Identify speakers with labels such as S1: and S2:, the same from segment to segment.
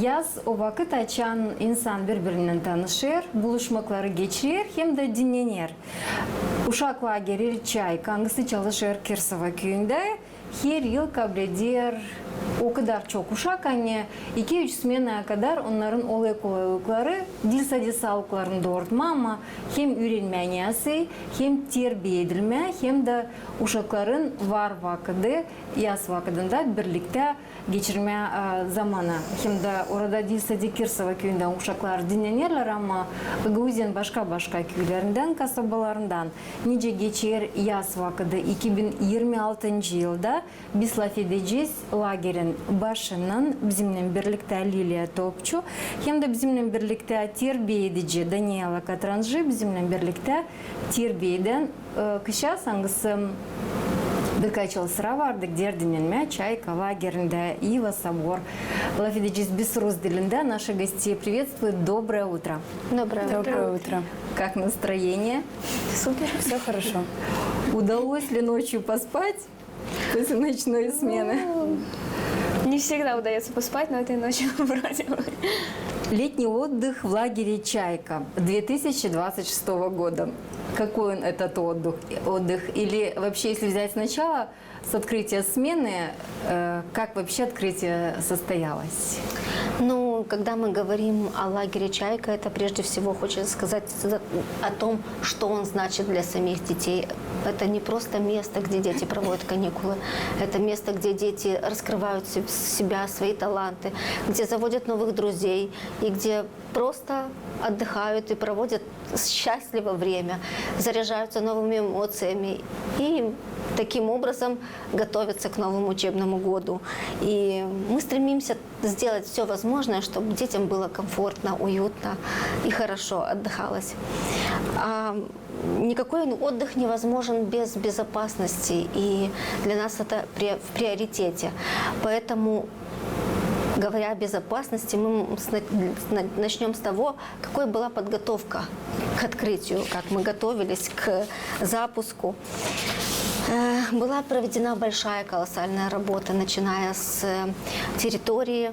S1: Yaz o vakit açan insan birbirinden tanışır, buluşmakları geçirir hem de dinlenir. Uşak lageri Çayka hangisi çalışır Kirsova köyünde her yıl kabul eder. O kadar çok uşak hani 2-3 smenaya kadar onların olay kolaylıkları dil sadi sağlıklarını doğurtma ama hem öğrenmeyesi hem terbiye edilme hem de uşakların var vakıdı yaz vakitinde birlikte geçirme zamanı. Hem de orada dil sadi Kirsova köyünden uşaklar dinlenirler ama Gagauziya'nın başka köylerinden, kasabalarından nice geçer yaz vakıdı 2026 yılda biz laf edeceğiz lagerin başının bizimle birlikte Liliya Topçu hem de bizimle birlikte terbiye edici Daniela Katranjı bizimle birlikte terbiye eden kişi hangisi birkaç yıl sıra vardı где dinlenme Çayka лагерінде Ива Собор. Laf edeceğiz biz Rus dilinde. Наши гости приветствуют. Доброе утро.
S2: Доброе утро.
S1: Как настроение?
S2: Супер, все хорошо.
S1: Удалось ли ночью поспать после ночной смены?
S3: Не всегда удается поспать, но этой ночью вроде бы.
S1: Летний отдых в лагере «Чайка» 2026 года. Какой он этот отдых? Или вообще, если взять сначала с открытия смены, как вообще открытие состоялось?
S2: Ну, когда мы говорим о лагере «Чайка», это прежде всего хочется сказать о том, что он значит для самих детей. Это не просто место, где дети проводят каникулы. Это место, где дети раскрывают себя, свои таланты, где заводят новых друзей и где просто отдыхают и проводят счастливое время, заряжаются новыми эмоциями и таким образом готовятся к новому учебному году. И мы стремимся сделать все возможное, чтобы детям было комфортно, уютно и хорошо отдыхалось. А никакой отдых невозможен без безопасности, и для нас это в приоритете. Поэтому, говоря о безопасности, мы начнем с того, какой была подготовка к открытию, как мы готовились к запуску. Была проведена большая колоссальная работа, начиная с территории,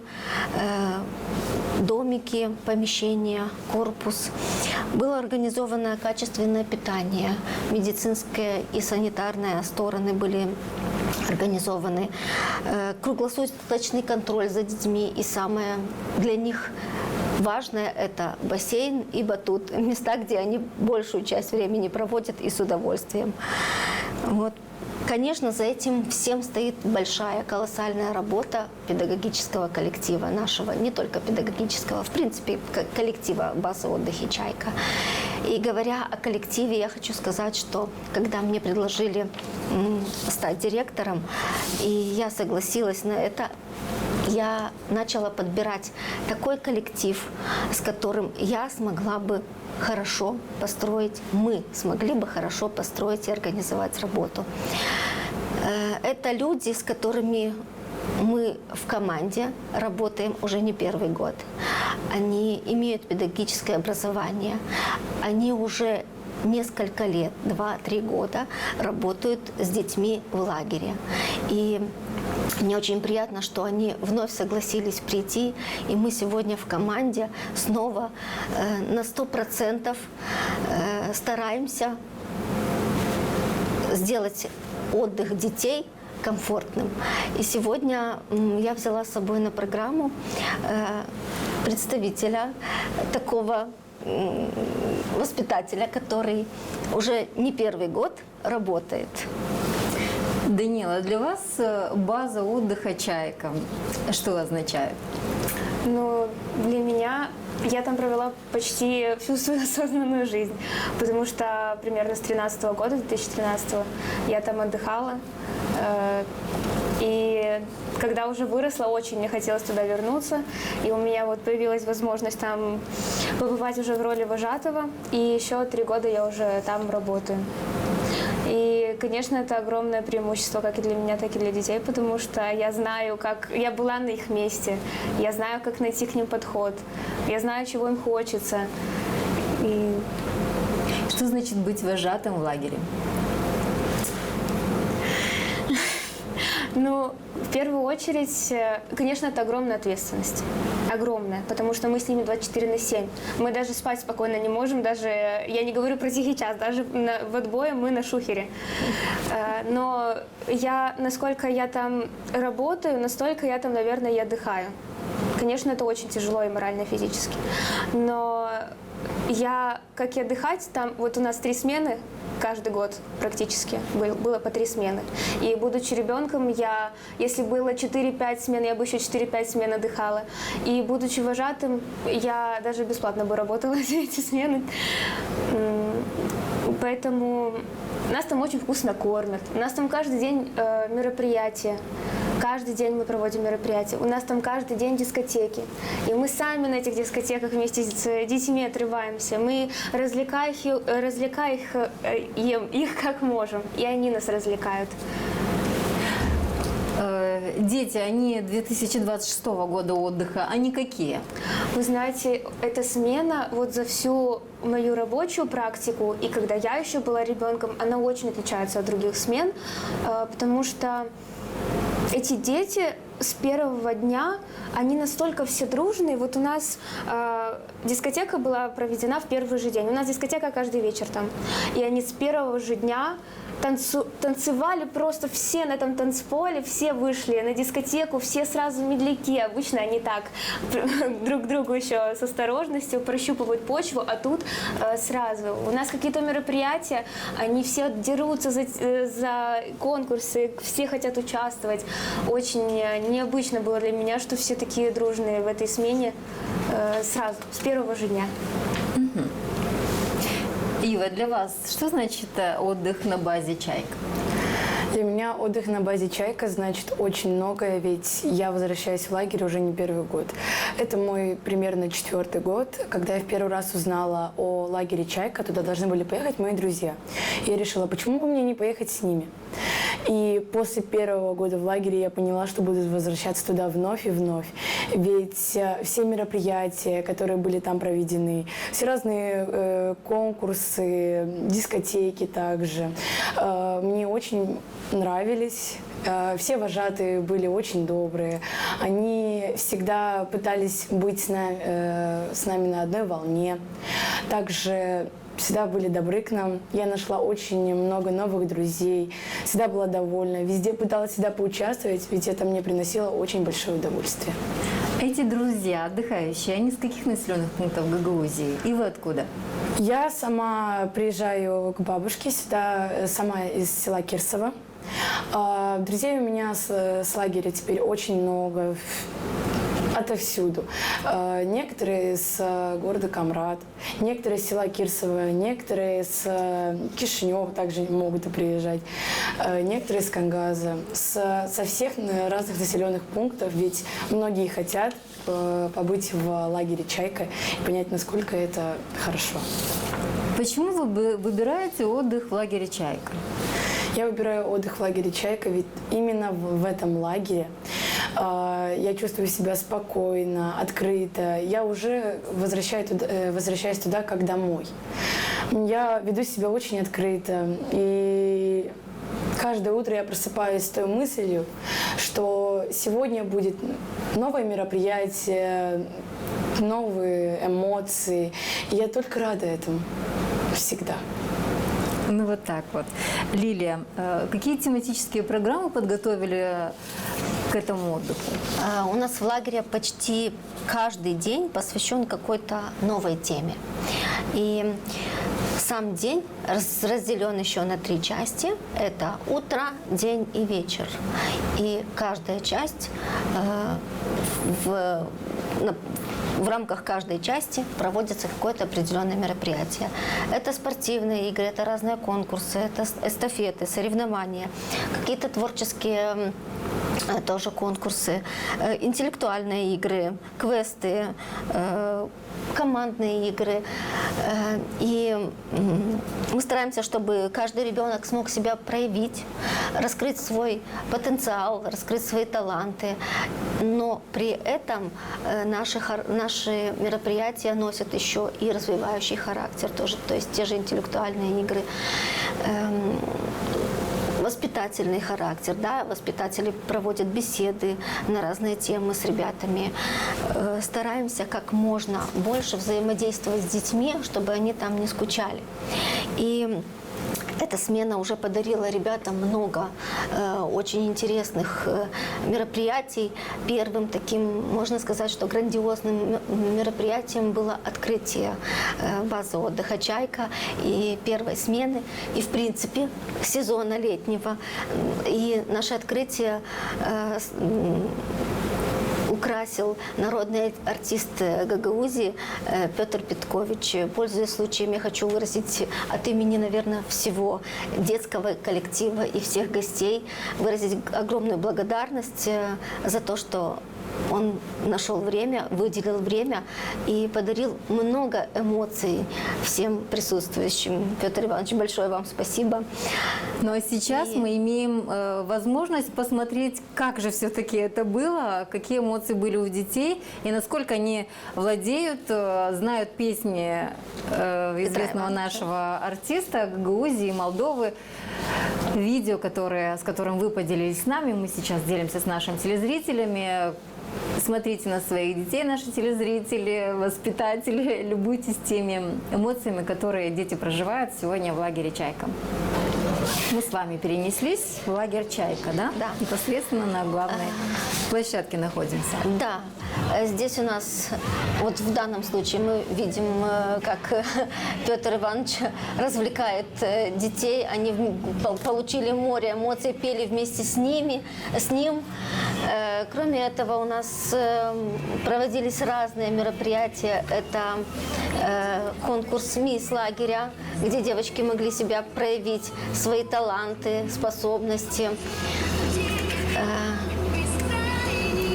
S2: домики, помещения, корпус. Было организовано качественное питание, медицинская и санитарная стороны были организованы, круглосуточный контроль за детьми и самое для них важное – это бассейн и батут, места, где они большую часть времени проводят и с удовольствием. Вот. Конечно, за этим всем стоит большая, колоссальная работа педагогического коллектива нашего, не только педагогического, в принципе, коллектива базы отдыха «Чайка». И говоря о коллективе, я хочу сказать, что когда мне предложили стать директором, и я согласилась на это, я начала подбирать такой коллектив, с которым я смогла бы хорошо построить, мы смогли бы хорошо построить и организовать работу. Это люди, с которыми мы в команде работаем уже не первый год. Они имеют педагогическое образование, они уже несколько лет, 2-3 года работают с детьми в лагере. И мне очень приятно, что они вновь согласились прийти, и мы сегодня в команде снова на 100% стараемся сделать отдых детей комфортным. И сегодня я взяла с собой на программу представителя такого воспитателя, который уже не первый год работает.
S1: Данила, для вас база отдыха «Чайка» что означает?
S3: Ну, для меня я там провела почти всю свою осознанную жизнь, потому что примерно с 2013 я там отдыхала. И когда уже выросла, очень мне хотелось туда вернуться. И у меня вот появилась возможность там побывать уже в роли вожатого. И еще 3 года я уже там работаю. И, конечно, это огромное преимущество как и для меня, так и для детей, потому что я знаю, как я была на их месте, я знаю, как найти к ним подход, я знаю, чего им хочется. И...
S1: Что значит быть вожатым в лагере?
S3: Ну, в В первую очередь, конечно, это огромная ответственность. Огромная, потому что мы с ними 24/7. Мы даже спать спокойно не можем, даже, я не говорю про тихий час, даже в отбое мы на шухере. Но насколько я там работаю, настолько я там, наверное, и отдыхаю. Конечно, это очень тяжело и морально, и физически. Но как и отдыхать, там вот у нас 3 смены, каждый год практически было по 3 смены. И будучи ребенком, если было 4-5 смен, я бы еще 4-5 смен отдыхала. И будучи вожатым, я даже бесплатно бы работала все эти смены. Поэтому нас там очень вкусно кормят. У нас там каждый день мероприятия. Каждый день мы проводим мероприятия. У нас там каждый день дискотеки. И мы сами на этих дискотеках вместе с детьми отрываемся. Мы развлекаем их как можем. И они нас развлекают.
S1: Дети, они 2026 года отдыха, они какие?
S3: Вы знаете, эта смена вот за всю мою рабочую практику, и когда я еще была ребенком, она очень отличается от других смен, потому что эти дети с первого дня, они настолько все дружные. Вот у нас дискотека была проведена в первый же день. У нас дискотека каждый вечер там. И они с первого же дня танцевали просто все на этом танцполе, все вышли на дискотеку, все сразу медляки. Обычно они так друг к другу еще с осторожностью прощупывают почву, а тут сразу. У нас какие-то мероприятия, они все дерутся за конкурсы, все хотят участвовать. Очень необычно было для меня, что все такие дружные в этой смене сразу, с первого же дня.
S1: Ива, для вас что значит отдых на базе «Чайка»?
S4: Для меня отдых на базе «Чайка» значит очень многое, ведь я возвращаюсь в лагерь уже не первый год. Это мой примерно 4-й год, когда я в первый раз узнала о лагере «Чайка», туда должны были поехать мои друзья. И я решила, почему бы мне не поехать с ними? И после первого года в лагере я поняла, что буду возвращаться туда вновь и вновь. Ведь все мероприятия, которые были там проведены, все разные конкурсы, дискотеки также, мне очень нравились. Все вожатые были очень добрые. Они всегда пытались быть с нами на одной волне. Также всегда были добры к нам. Я нашла очень много новых друзей. Всегда была довольна. Везде пыталась всегда поучаствовать, ведь это мне приносило очень большое удовольствие.
S1: Эти друзья отдыхающие, они с каких населенных пунктов Гагаузии? И вы откуда?
S4: Я сама приезжаю к бабушке сюда, сама из села Кирсово. Друзей у меня с лагеря теперь очень много. Отовсюду. Некоторые с города Камрад, некоторые с села Кирсово, некоторые с Кишинева также могут и приезжать, некоторые с Кангаза, со всех разных населенных пунктов, ведь многие хотят побыть в лагере «Чайка» и понять, насколько это хорошо.
S1: Почему вы выбираете отдых в лагере «Чайка»?
S4: Я выбираю отдых в лагере «Чайка», ведь именно в этом лагере я чувствую себя спокойно, открыто. Я уже возвращаюсь туда, как домой. Я веду себя очень открыто. И каждое утро я просыпаюсь с той мыслью, что сегодня будет новое мероприятие, новые эмоции. И я только рада этому всегда.
S1: Ну вот так вот. Лилия, какие тематические программы подготовили к этому отдыху?
S2: У нас в лагере почти каждый день посвящен какой-то новой теме. И сам день разделен еще на 3 части. Это утро, день и вечер. И каждая часть в рамках каждой части проводится какое-то определенное мероприятие. Это спортивные игры, это разные конкурсы, это эстафеты, соревнования, какие-то творческие тоже конкурсы, интеллектуальные игры, квесты, командные игры. И мы стараемся, чтобы каждый ребенок смог себя проявить, раскрыть свой потенциал, раскрыть свои таланты. Но при этом наши мероприятия носят еще и развивающий характер тоже, то есть те же интеллектуальные игры. В воспитательный характер, да, воспитатели проводят беседы на разные темы с ребятами. Стараемся как можно больше взаимодействовать с детьми, чтобы они там не скучали. И эта смена уже подарила ребятам много очень интересных мероприятий. Первым таким, можно сказать, что грандиозным мероприятием было открытие базы отдыха «Чайка» и первой смены, и, в принципе, сезона летнего. И наше открытие украсил народный артист Гагаузии Петр Петкович. Пользуясь случаем, я хочу выразить от имени, наверное, всего детского коллектива и всех гостей, выразить огромную благодарность за то, что он нашел время, выделил время и подарил много эмоций всем присутствующим. Петр Иванович, большое вам спасибо.
S1: Ну а сейчас мы имеем возможность посмотреть, как же все-таки это было, какие эмоции были у детей и насколько они владеют, знают песни известного нашего артиста Гагаузии, Молдовы. Видео, с которым вы поделились с нами, мы сейчас делимся с нашими телезрителями. Смотрите на своих детей, наши телезрители, воспитатели, любуйтесь теми эмоциями, которые дети проживают сегодня в лагере «Чайка». Мы с вами перенеслись в лагерь «Чайка», да?
S2: Да.
S1: Непосредственно на главной площадке находимся.
S2: Да, здесь у нас, вот в данном случае мы видим, как Петр Иванович развлекает детей. Они получили море эмоций, пели вместе с ним. Кроме этого, у нас проводились разные мероприятия. Это конкурс «Мисс лагеря», где девочки могли себя проявить, свои таланты, способности.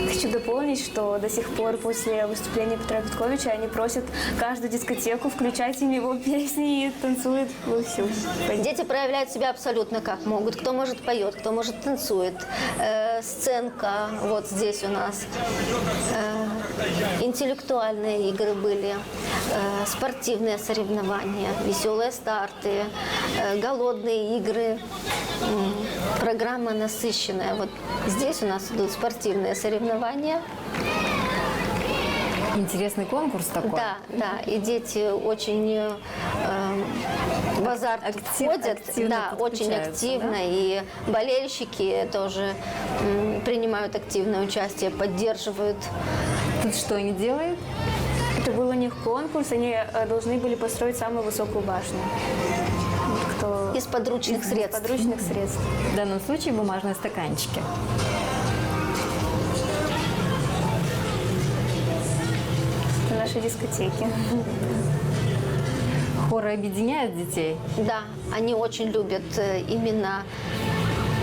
S3: Хочу дополнить, что до сих пор после выступления Петра Петковича они просят каждую дискотеку включать им его песни и танцуют вовсю.
S2: Дети проявляют себя абсолютно как могут. Кто может поет, кто может танцует. Сценка вот здесь у нас. Интеллектуальные игры были, спортивные соревнования, веселые старты, голодные игры. Программа насыщенная. Вот здесь у нас идут спортивные соревнования.
S1: Интересный конкурс такой.
S2: Да, да, и дети очень в азарт входят, да, очень активно, да? И болельщики тоже принимают активное участие, поддерживают.
S1: Тут что они делают?
S3: Это был у них конкурс, они должны были построить самую высокую башню.
S2: Из подручных средств.
S3: Подручных средств.
S1: В данном случае бумажные стаканчики.
S3: Это наши дискотеки.
S1: Хоры объединяют детей?
S2: Да, они очень любят именно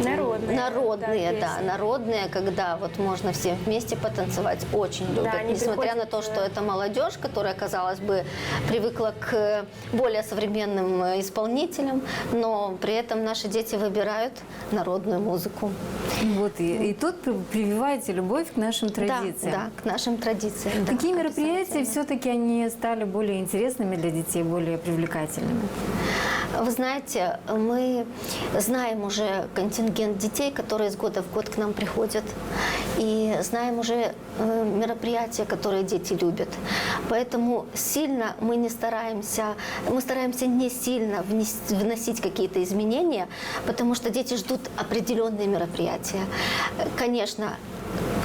S2: народные, да, народные, когда вот можно всем вместе потанцевать, очень любят. Да, несмотря на то, что это молодежь, которая, казалось бы, привыкла к более современным исполнителям, но при этом наши дети выбирают народную музыку.
S1: Вот, и тут прививаете любовь к нашим традициям.
S2: Да, к нашим традициям.
S1: Какие
S2: да,
S1: мероприятия все-таки они стали более интересными для детей, более привлекательными?
S2: Вы знаете, мы знаем уже контингент детей, которые из года в год к нам приходят. И знаем уже мероприятия, которые дети любят. Поэтому сильно мы не стараемся, не сильно вносить какие-то изменения, потому что дети ждут определенные мероприятия. Конечно,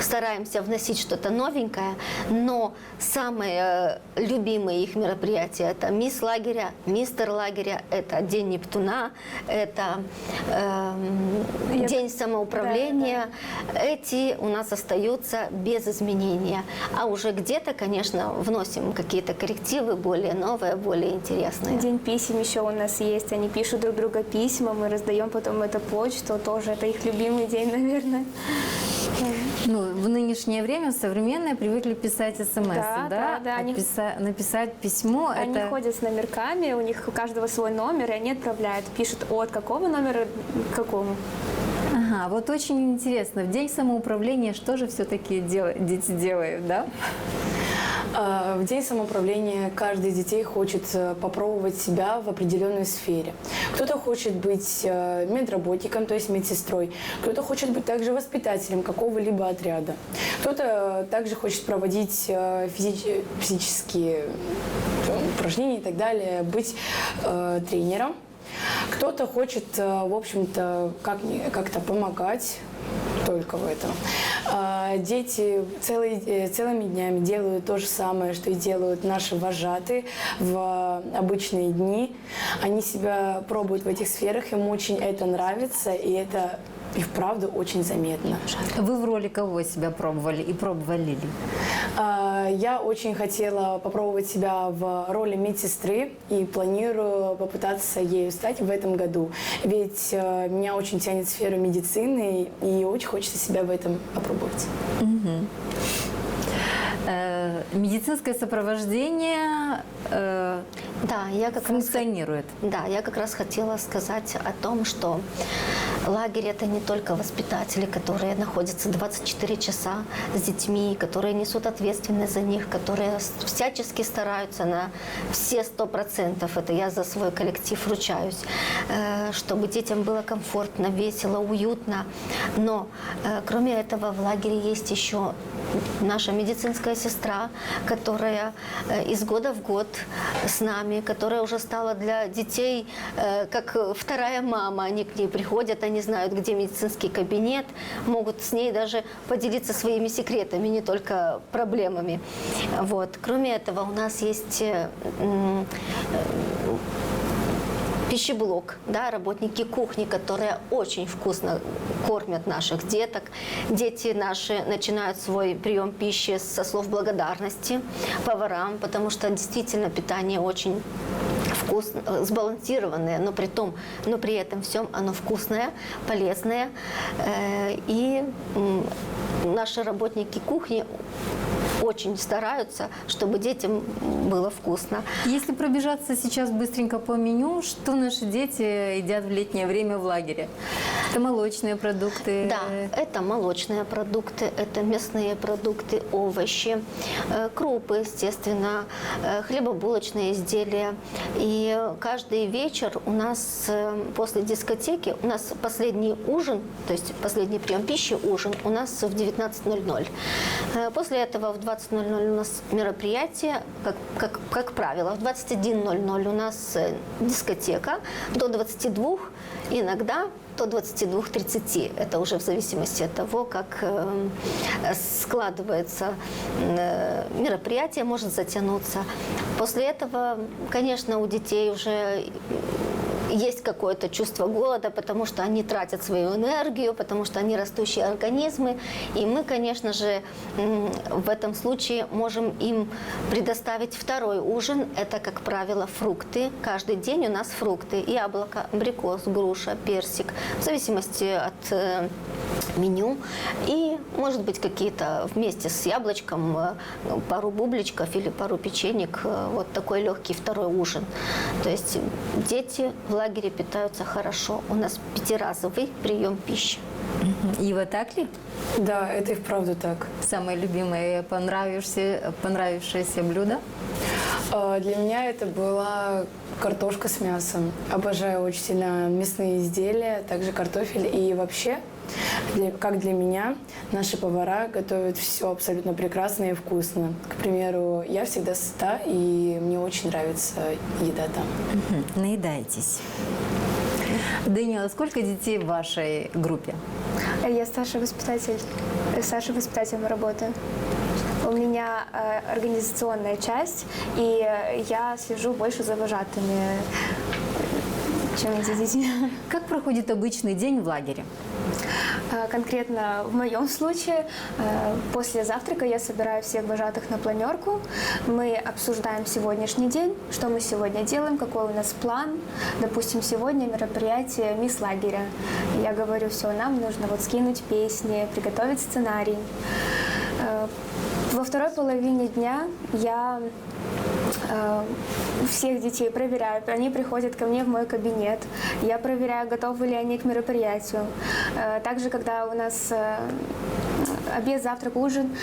S2: стараемся вносить что-то новенькое, но самые любимые их мероприятия – это мисс лагеря, мистер лагеря, это День Нептуна, это День самоуправления. Да. Эти у нас остаются без изменения. А уже где-то, конечно, вносим какие-то коррективы более новые, более интересные.
S3: День писем еще у нас есть. Они пишут друг другу письма, мы раздаем потом это почту. Тоже это их любимый день, наверное.
S1: Ну, в нынешнее время современные привыкли писать смс, да?
S3: Да.
S1: Написать письмо.
S3: Они ходят с номерками, у них у каждого свой номер, и они отправляют, пишут от какого номера к какому.
S1: Ага, вот очень интересно. В день самоуправления что же все-таки дети делают, да?
S4: В день самоуправления каждый из детей хочет попробовать себя в определенной сфере. Кто-то хочет быть медработником, то есть медсестрой. Кто-то хочет быть также воспитателем какого-либо отряда. Кто-то также хочет проводить физические упражнения и так далее, быть тренером. Кто-то хочет, в общем-то, как-то помогать только в этом. Дети целыми днями делают то же самое, что и делают наши вожатые в обычные дни. Они себя пробуют в этих сферах, им очень это нравится, и это и вправду очень заметно.
S1: Вы в роли кого себя пробовали и пробовали ли?
S4: Я очень хотела попробовать себя в роли медсестры и планирую попытаться ею стать в этом году. Ведь меня очень тянет сфера медицины и очень хочется себя в этом попробовать.
S1: Медицинское сопровождение функционирует.
S2: Я как раз хотела сказать о том, что лагерь – это не только воспитатели, которые находятся 24 часа с детьми, которые несут ответственность за них, которые всячески стараются на все 100%, это я за свой коллектив ручаюсь, чтобы детям было комфортно, весело, уютно. Но кроме этого в лагере есть еще наша медицинская сестра, которая из года в год с нами, которая уже стала для детей как вторая мама. Они к ней приходят, они знают, где медицинский кабинет, могут с ней даже поделиться своими секретами, не только проблемами. Вот. Кроме этого, у нас есть пищеблок, да, работники кухни, которые очень вкусно кормят наших деток. Дети наши начинают свой прием пищи со слов благодарности поварам, потому что действительно питание очень вкусное, сбалансированное, но при этом всем оно вкусное, полезное. И наши работники кухни очень стараются, чтобы детям было вкусно.
S1: Если пробежаться сейчас быстренько по меню, что наши дети едят в летнее время в лагере? Это молочные продукты?
S2: Да, это молочные продукты, это мясные продукты, овощи, крупы, естественно, хлебобулочные изделия. И каждый вечер у нас после дискотеки, у нас последний ужин, то есть последний прием пищи, ужин, у нас в 19:00. После этого в 20:00 у нас мероприятие, как правило. В 21:00 у нас дискотека, до 22, иногда до 22:30. Это уже в зависимости от того, как складывается мероприятие, может затянуться. После этого, конечно, у детей уже есть какое-то чувство голода, потому что они тратят свою энергию, потому что они растущие организмы. И мы, конечно же, в этом случае можем им предоставить второй ужин. Это, как правило, фрукты. Каждый день у нас фрукты. Яблоко, абрикос, груша, персик. В зависимости от меню. И, может быть, какие-то вместе с яблочком пару бубличков или пару печенек. Вот такой легкий второй ужин. То есть дети в лагере питаются хорошо. У нас 5-разовый прием пищи.
S1: Ива, так ли?
S4: Да, это и вправду так.
S1: Самое любимое, понравившееся блюдо?
S4: Для меня это была картошка с мясом. Обожаю очень сильно мясные изделия, также картофель. И вообще, как для меня, наши повара готовят все абсолютно прекрасно и вкусно. К примеру, я всегда сыта, и мне очень нравится еда там.
S1: Наедаетесь. Даниэла, сколько детей в вашей группе?
S3: Я старший воспитатель. Старшим воспитателем работаю. У меня организационная часть, и я слежу больше за вожатыми, чем за детьми.
S1: Как проходит обычный день в лагере?
S3: Конкретно в моем случае, после завтрака я собираю всех вожатых на планерку. Мы обсуждаем сегодняшний день, что мы сегодня делаем, какой у нас план. Допустим, сегодня мероприятие «Мисс лагеря». Я говорю, все, нам нужно вот скинуть песни, приготовить сценарий. Во второй половине дня я всех детей проверяю. Они приходят ко мне в мой кабинет. Я проверяю, готовы ли они к мероприятию. Также, когда у нас обед, завтрак, ужин.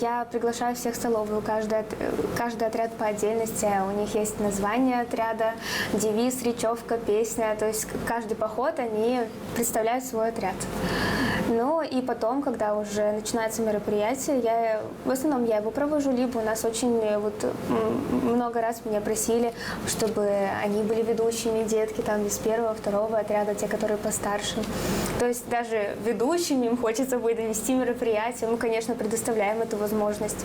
S3: Я приглашаю всех в столовую, каждый отряд по отдельности. У них есть название отряда, девиз, речевка, песня. То есть каждый поход они представляют свой отряд. Ну и потом, когда уже начинается мероприятие, в основном я его провожу, либо у нас очень много раз меня просили, чтобы они были ведущими, детки там из первого, второго отряда, те, которые постарше. То есть даже ведущими им хочется будет довести мероприятие, мы, конечно, предоставляем эту возможность.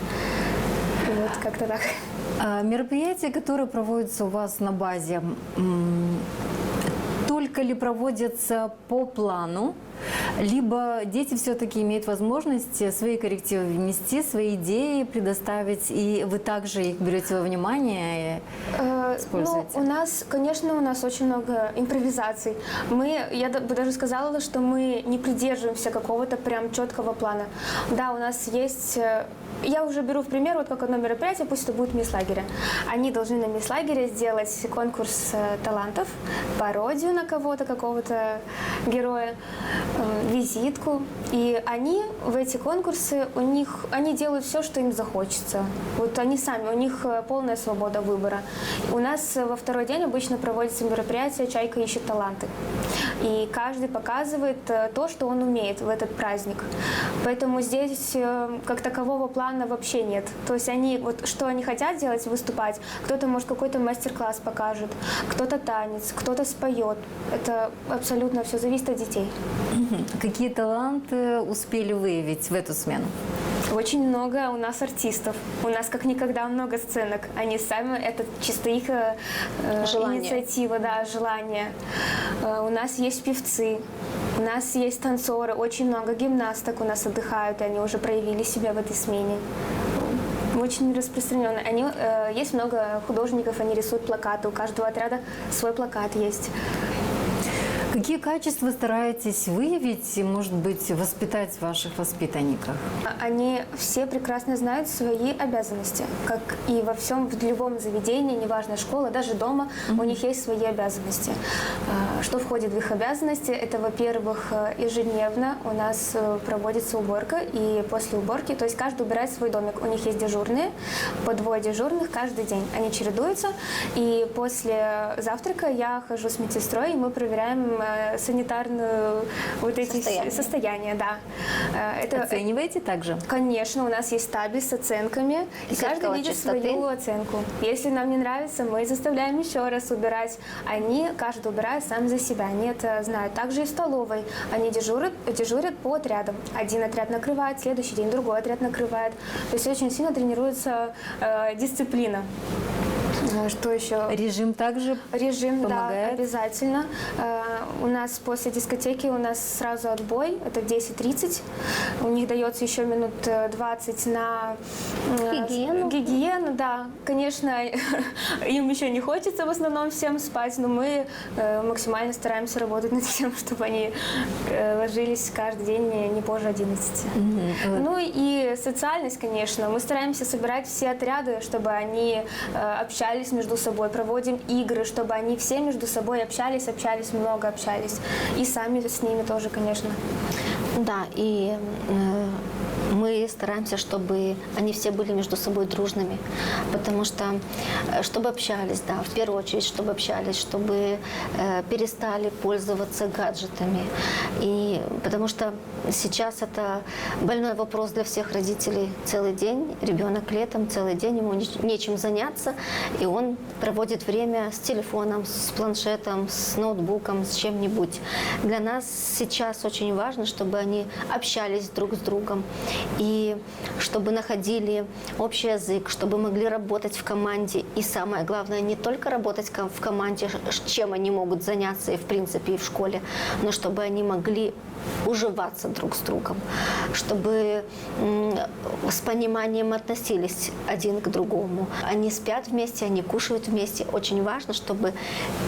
S3: Вот как-то так.
S1: Мероприятия, которые проводятся у вас на базе, только ли проводятся по плану, либо дети все-таки имеют возможность свои коррективы внести, свои идеи предоставить, и вы также их берете во внимание и используете?
S3: У нас очень много импровизаций. Я бы даже сказала, что мы не придерживаемся какого-то прям четкого плана. Да, у нас есть... Я уже беру в пример, вот как одно мероприятие, пусть это будет Мисс Лагеря. Они должны на Мисс Лагере сделать конкурс талантов, пародию на кого-то, какого-то героя, визитку. И они в эти конкурсы, они делают все, что им захочется. Вот они сами, у них полная свобода выбора. У нас во второй день обычно проводится мероприятие «Чайка ищет таланты». И каждый показывает то, что он умеет в этот праздник. Поэтому здесь как такового плана вообще нет. То есть что они хотят делать, выступать. Кто-то, может, какой-то мастер-класс покажет, кто-то танец, кто-то споет. Это абсолютно все зависит от детей.
S1: Какие таланты успели выявить в эту смену?
S3: Очень много у нас артистов. У нас как никогда много сценок. Они сами, это чисто их инициатива, да, желание. У нас есть певцы, у нас есть танцоры, очень много гимнасток у нас отдыхают, и они уже проявили себя в этой смене. Очень распространенно. Есть много художников, они рисуют плакаты. У каждого отряда свой плакат есть.
S1: Какие качества стараетесь выявить и, может быть, воспитать в ваших воспитанниках?
S3: Они все прекрасно знают свои обязанности, как и во всем, в любом заведении, неважно, школа, даже дома, у них есть свои обязанности. Что входит в их обязанности? Это, во-первых, ежедневно у нас проводится уборка, и после уборки, то есть каждый убирает свой домик. У них есть дежурные, по 2 дежурных каждый день. Они чередуются, и после завтрака я хожу с медсестрой, и мы проверяем санитарную состояние, да.
S1: Оцениваете также?
S3: Конечно, у нас есть таблиц с оценками, и каждый видит свою оценку. Если нам не нравится, мы заставляем еще раз убирать. Каждый убирает сам за себя, они это знают. Также и в столовой они дежурят по отрядам. Один отряд накрывает, следующий день другой отряд накрывает. То есть очень сильно тренируется дисциплина. Что еще?
S1: Режим также помогает?
S3: Да, обязательно. У нас после дискотеки сразу отбой, это в 10:30. У них дается еще минут 20 на гигиену, да. Конечно, им еще не хочется в основном всем спать, но мы максимально стараемся работать над тем, чтобы они ложились каждый день не позже 11. Ну и социальность, конечно. Мы стараемся собирать все отряды, чтобы они общались между собой, проводим игры, чтобы они все между собой общались, много общались. И сами с ними тоже, конечно.
S2: Да, и мы стараемся, чтобы они все были между собой дружными, потому что, чтобы общались, да, в первую очередь, чтобы общались, чтобы перестали пользоваться гаджетами. И потому что сейчас это больной вопрос для всех родителей. Целый день ребенок летом, целый день ему нечем заняться, и он проводит время с телефоном, с планшетом, с ноутбуком, с чем-нибудь. Для нас сейчас очень важно, чтобы они общались друг с другом, и чтобы находили общий язык, чтобы могли работать в команде. И самое главное, не только работать в команде, чем они могут заняться и в принципе и в школе, но чтобы они могли уживаться друг с другом, чтобы с пониманием относились один к другому. Они спят вместе, они кушают вместе. Очень важно, чтобы...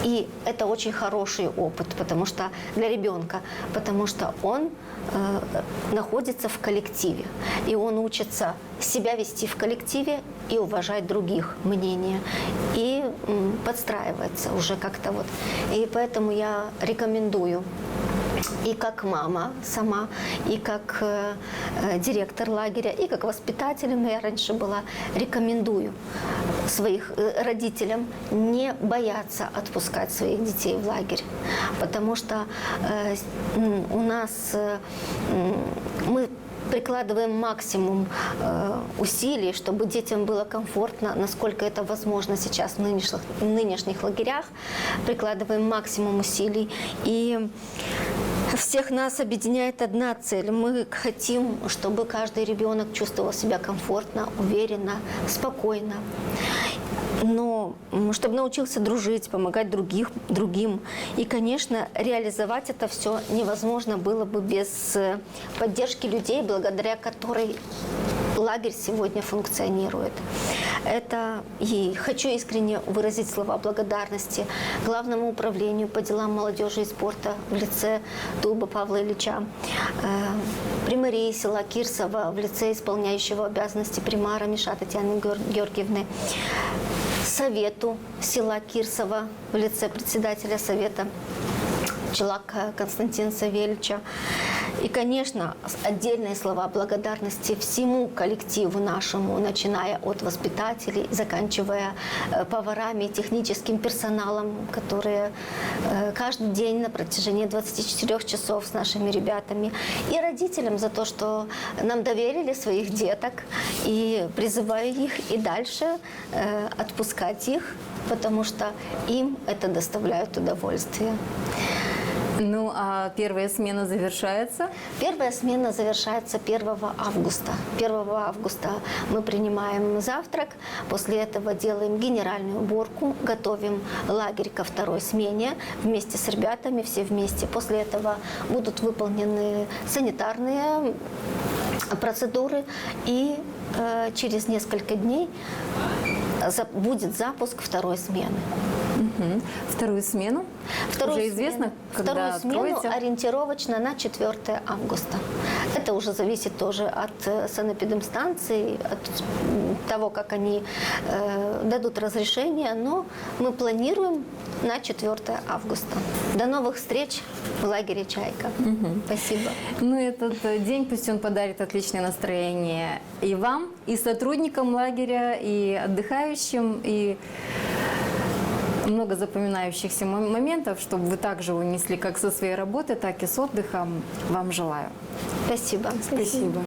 S2: И это очень хороший опыт, потому что для ребенка, потому что он находится в коллективе, и он учится себя вести в коллективе и уважать других мнения, и подстраивается уже как-то вот. И поэтому я рекомендую и как мама сама, и как директор лагеря, и как воспитателем, я раньше была, рекомендую родителям не бояться отпускать своих детей в лагерь, потому что у нас мы прикладываем максимум усилий, чтобы детям было комфортно, насколько это возможно сейчас в нынешних лагерях. Прикладываем максимум усилий. И всех нас объединяет одна цель. Мы хотим, чтобы каждый ребенок чувствовал себя комфортно, уверенно, спокойно. Но чтобы научился дружить, помогать другим. И, конечно, реализовать это все невозможно было бы без поддержки людей, благодаря которой лагерь сегодня функционирует. Это и хочу искренне выразить слова благодарности Главному управлению по делам молодежи и спорта в лице Тулба Павла Ильича, примарии села Кирсово в лице исполняющего обязанности примара Миша Татьяны Георгиевны, совету села Кирсово в лице председателя совета Челака Константина Савельевича. И, конечно, отдельные слова благодарности всему коллективу нашему, начиная от воспитателей, заканчивая поварами, техническим персоналом, которые каждый день на протяжении 24 часов с нашими ребятами, и родителям за то, что нам доверили своих деток, и призываю их и дальше отпускать их, потому что им это доставляет удовольствие.
S1: Ну, а первая смена завершается?
S2: Первая смена завершается 1 августа. 1 августа мы принимаем завтрак, после этого делаем генеральную уборку, готовим лагерь ко второй смене вместе с ребятами, все вместе. После этого будут выполнены санитарные процедуры, и через несколько дней будет запуск второй смены.
S1: Угу. Вторую смену? Уже известно, когда
S2: вторую смену
S1: откроете?
S2: Ориентировочно на 4 августа. Это уже зависит тоже от санэпидемстанции, от того, как они дадут разрешение, но мы планируем на 4 августа. До новых встреч в лагере «Чайка».
S1: Угу.
S2: Спасибо.
S1: Ну, этот день, пусть он подарит отличное настроение и вам, и сотрудникам лагеря, и отдыхающим, и много запоминающихся моментов, чтобы вы также унесли как со своей работы, так и с отдыхом. Вам желаю.
S2: Спасибо.
S4: Спасибо.